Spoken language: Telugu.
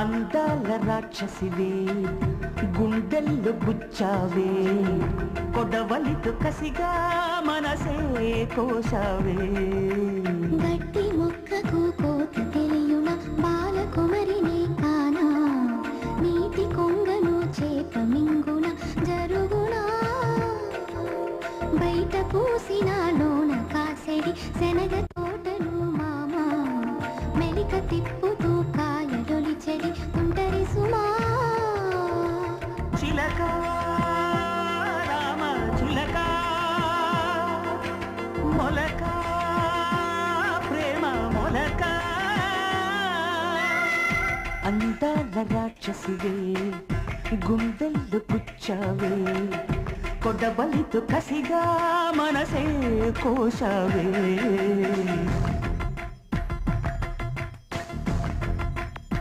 అందాల రాక్షసివే గుండెల్లో గుచ్చావే కొడవలితో కసిగా మనసే కోశావే గట్టి మొక్కకు కోత తెలియున బాలకుమరినే కానా నీటి కొంగను చేప మింగున జరుగునా బయట పూసిన లోన కాసెడి శనగ తోటలు మామా మెలిక తిప్పుతూ కాయలొలి చెడి తుంటరి సుమా చిలక రామ చిలక మొలక ప్రేమ మొలక అందాల రాక్షసివే గుండెల్లో గుచ్చావే కొడవలితో కసిగా మనసే కోశావే